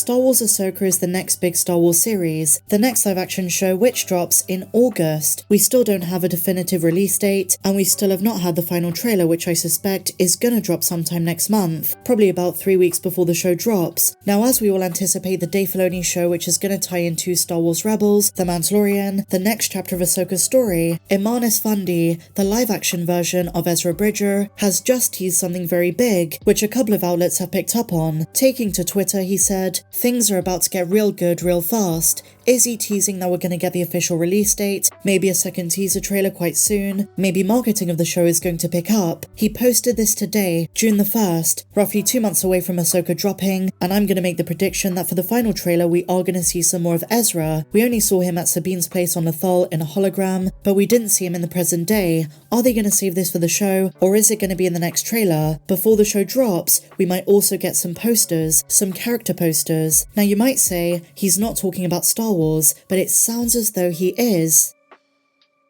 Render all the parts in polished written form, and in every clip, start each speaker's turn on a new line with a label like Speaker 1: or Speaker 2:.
Speaker 1: Star Wars Ahsoka is the next big Star Wars series, the next live-action show which drops in August. We still don't have a definitive release date, and we still have not had the final trailer, which I suspect is gonna drop sometime next month, probably about 3 weeks before the show drops. Now, as we all anticipate the Dave Filoni show, which is gonna tie into Star Wars Rebels, The Mandalorian, the next chapter of Ahsoka's story, Eman Esfandi, the live-action version of Ezra Bridger, has just teased something very big, which a couple of outlets have picked up on. Taking to Twitter, he said, "Things are about to get real good real fast." Is he teasing that we're going to get the official release date, maybe a second teaser trailer quite soon, maybe marketing of the show is going to pick up? He posted this today, June the 1st, roughly 2 months away from Ahsoka dropping, and I'm going to make the prediction that for the final trailer we are going to see some more of Ezra. We only saw him at Sabine's place on Lothal in a hologram, but we didn't see him in the present day. Are they going to save this for the show, or is it going to be in the next trailer? Before the show drops, we might also get some posters, some character posters. Now you might say, he's not talking about Star Wars, but it sounds as though he is.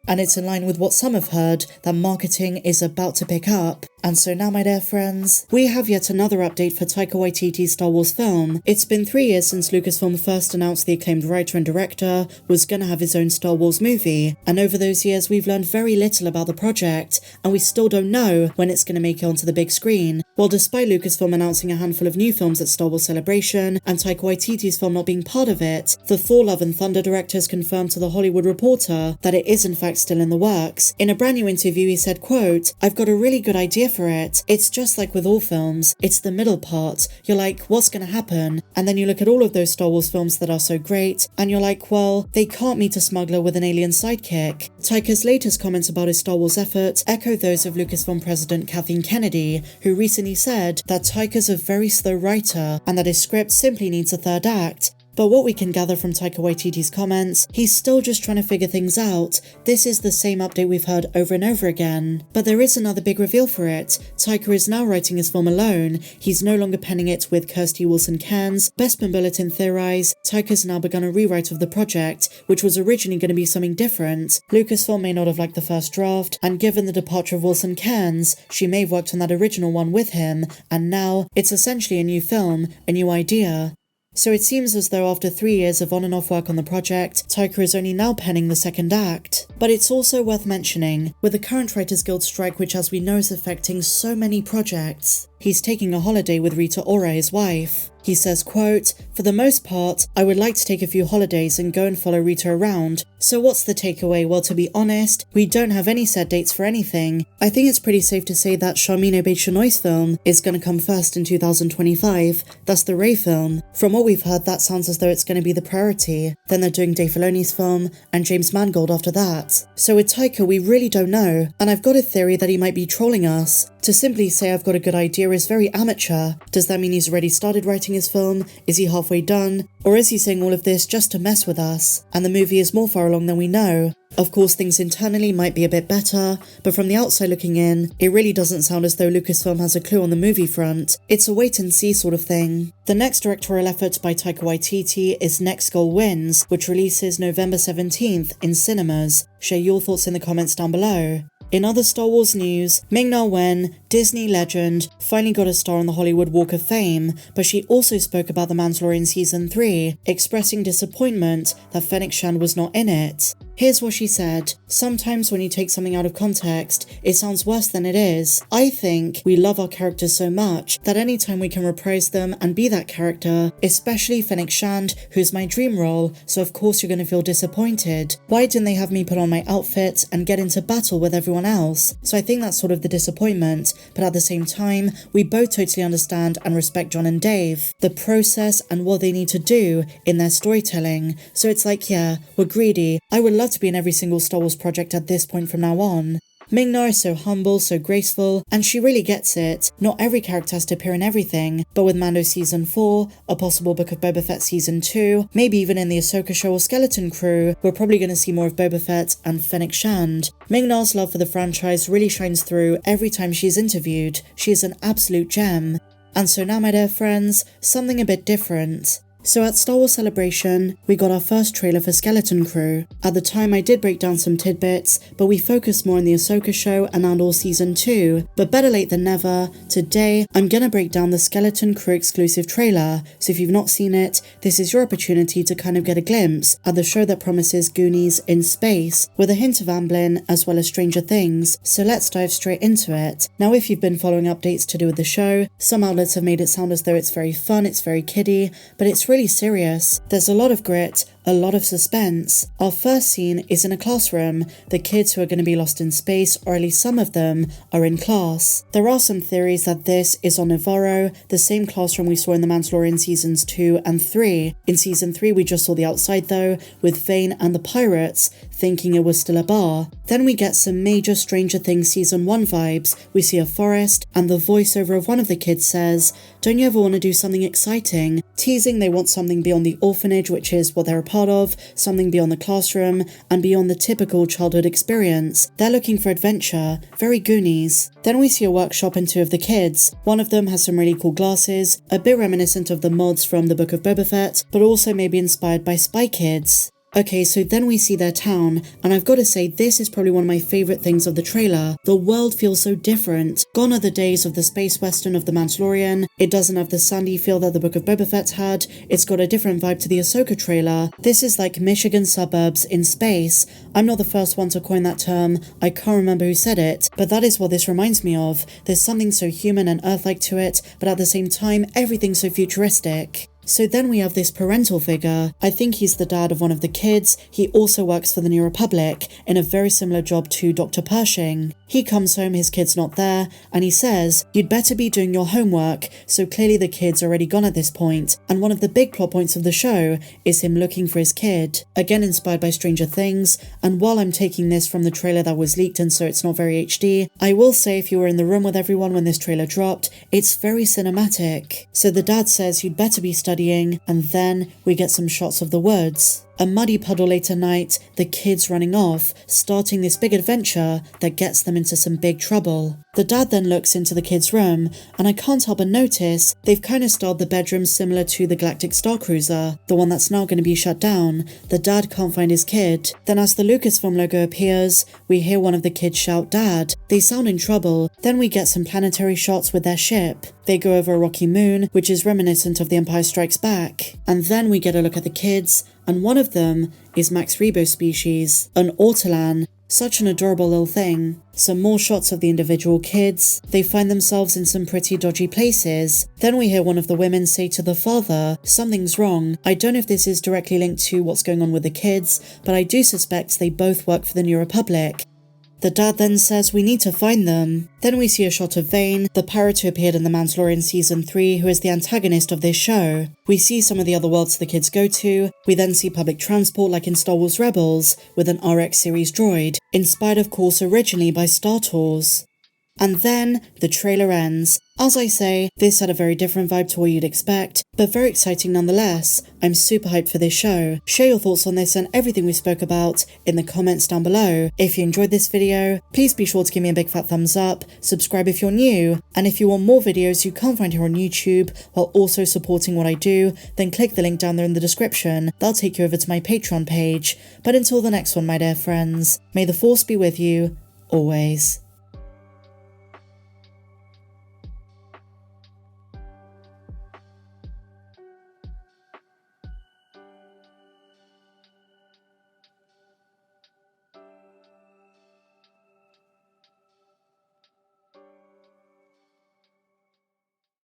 Speaker 1: And it's in line with what some have heard, that marketing is about to pick up. And so now, my dear friends, we have yet another update for Taika Waititi's Star Wars film. It's been 3 years since Lucasfilm first announced the acclaimed writer and director was gonna have his own Star Wars movie, and over those years we've learned very little about the project, and we still don't know when it's gonna make it onto the big screen. Well, despite Lucasfilm announcing a handful of new films at Star Wars Celebration, and Taika Waititi's film not being part of it, the Thor Love and Thunder director has confirmed to The Hollywood Reporter that it is in fact still in the works. In a brand new interview he said, quote, "I've got a really good idea for it. It's just like with all films, it's the middle part. You're like, what's gonna happen? And then you look at all of those Star Wars films that are so great, and you're like, well, they can't meet a smuggler with an alien sidekick." Taika's latest comments about his Star Wars effort echo those of Lucasfilm president Kathleen Kennedy, who recently said that Taika's a very slow writer, and that his script simply needs a third act. But what we can gather from Taika Waititi's comments, he's still just trying to figure things out. This is the same update we've heard over and over again. But there is another big reveal for it. Taika is now writing his film alone. He's no longer penning it with Kirsty Wilson-Cairns. Bespin Bulletin theorise Taika's now begun a rewrite of the project, which was originally going to be something different. Lucasfilm may not have liked the first draft, and given the departure of Wilson-Cairns, she may have worked on that original one with him, and now it's essentially a new film, a new idea. So it seems as though after 3 years of on and off work on the project, Taika is only now penning the second act. But it's also worth mentioning, with the current Writers Guild strike, which as we know is affecting so many projects, he's taking a holiday with Rita Ora, his wife. He says, quote, "For the most part, I would like to take a few holidays and go and follow Rita around. So what's the takeaway? Well, to be honest, we don't have any set dates for anything. I think it's pretty safe to say that Charmin Obaid-Chinoy's film is going to come first in 2025. That's the Rey film. From what we've heard, that sounds as though it's going to be the priority. Then they're doing Dave Filoni's film and James Mangold after that. So with Taika, we really don't know. And I've got a theory that he might be trolling us. To simply say I've got a good idea is very amateur. Does that mean he's already started writing his film? Is he halfway done? Or is he saying all of this just to mess with us? And the movie is more far along than we know. Of course, things internally might be a bit better, but from the outside looking in, it really doesn't sound as though Lucasfilm has a clue on the movie front. It's a wait and see sort of thing. The next directorial effort by Taika Waititi is Next Goal Wins, which releases November 17th in cinemas. Share your thoughts in the comments down below. In other Star Wars news, Ming-Na Wen, Disney legend, finally got a star on the Hollywood Walk of Fame, but she also spoke about The Mandalorian Season 3, expressing disappointment that Fennec Shand was not in it. Here's what she said, "Sometimes when you take something out of context, it sounds worse than it is. I think we love our characters so much that anytime we can reprise them and be that character, especially Fennec Shand, who's my dream role, so of course you're gonna feel disappointed. Why didn't they have me put on my outfit and get into battle with everyone else?" So I think that's sort of the disappointment, but at the same time, we both totally understand and respect John and Dave, the process and what they need to do in their storytelling. So it's like, yeah, we're greedy. I would love to be in every single Star Wars project at this point from now on. Ming-Na is so humble, so graceful, and she really gets it. Not every character has to appear in everything, but with Mando Season 4, a possible Book of Boba Fett Season 2, maybe even in the Ahsoka show or Skeleton Crew, we're probably going to see more of Boba Fett and Fennec Shand. Ming-Na's love for the franchise really shines through every time she's interviewed. She is an absolute gem. And so now, my dear friends, something a bit different. So at Star Wars Celebration, we got our first trailer for Skeleton Crew. At the time I did break down some tidbits, but we focused more on the Ahsoka show and Andor Season 2, but better late than never, today I'm gonna break down the Skeleton Crew exclusive trailer, so if you've not seen it, this is your opportunity to kind of get a glimpse at the show that promises Goonies in space, with a hint of Amblin as well as Stranger Things, so let's dive straight into it. Now if you've been following updates to do with the show, some outlets have made it sound as though it's very fun, it's very kiddie, but it's really serious. There's a lot of grit, a lot of suspense. Our first scene is in a classroom. The kids who are going to be lost in space, or at least some of them, are in class. There are some theories that this is on Navarro, the same classroom we saw in The Mandalorian seasons 2 and 3. In season 3 we just saw the outside though, with Vane and the pirates, thinking it was still a bar. Then we get some major Stranger Things season 1 vibes. We see a forest, and the voiceover of one of the kids says, "Don't you ever want to do something exciting?" Teasing they want something beyond the orphanage, which is what they're a part of, something beyond the classroom, and beyond the typical childhood experience. They're looking for adventure, very Goonies. Then we see a workshop in 2 of the kids. One of them has some really cool glasses, a bit reminiscent of the mods from the Book of Boba Fett, but also maybe inspired by Spy Kids. Okay, so then we see their town, and I've got to say this is probably one of my favourite things of the trailer. The world feels so different. Gone are the days of the space western of The Mandalorian. It doesn't have the sandy feel that the Book of Boba Fett had. It's got a different vibe to the Ahsoka trailer. This is like Michigan suburbs in space. I'm not the first one to coin that term. I can't remember who said it, but that is what this reminds me of. There's something so human and Earth-like to it, but at the same time, everything's so futuristic. So then we have this parental figure. I think he's the dad of one of the kids. He also works for the New Republic in a very similar job to Dr. Pershing. He comes home, his kid's not there, and he says, "You'd better be doing your homework." So clearly the kid's already gone at this point, and one of the big plot points of the show is him looking for his kid. Again inspired by Stranger Things, and while I'm taking this from the trailer that was leaked and so it's not very HD, I will say if you were in the room with everyone when this trailer dropped, it's very cinematic. So the dad says you'd better be studying, and then we get some shots of the woods. A muddy puddle late at night, the kids running off, starting this big adventure that gets them into some big trouble. The dad then looks into the kids' room, and I can't help but notice they've kind of styled the bedroom similar to the Galactic Star Cruiser, the one that's now going to be shut down. The dad can't find his kid. Then as the Lucasfilm logo appears, we hear one of the kids shout, "Dad." They sound in trouble. Then we get some planetary shots with their ship. They go over a rocky moon, which is reminiscent of The Empire Strikes Back. And then we get a look at the kids, and one of them is Max Rebo's species, an Ortolan. Such an adorable little thing. Some more shots of the individual kids. They find themselves in some pretty dodgy places. Then we hear one of the women say to the father, "Something's wrong." I don't know if this is directly linked to what's going on with the kids, but I do suspect they both work for the New Republic. The dad then says we need to find them. Then we see a shot of Vane, the pirate who appeared in The Mandalorian season 3, who is the antagonist of this show. We see some of the other worlds the kids go to. We then see public transport like in Star Wars Rebels, with an RX series droid, inspired of course originally by Star Tours. And then the trailer ends. As I say, this had a very different vibe to what you'd expect, but very exciting nonetheless. I'm super hyped for this show. Share your thoughts on this and everything we spoke about in the comments down below. If you enjoyed this video, please be sure to give me a big fat thumbs up, subscribe if you're new, and if you want more videos you can't find here on YouTube while also supporting what I do, then click the link down there in the description. That'll take you over to my Patreon page. But until the next one, my dear friends, may the Force be with you, always.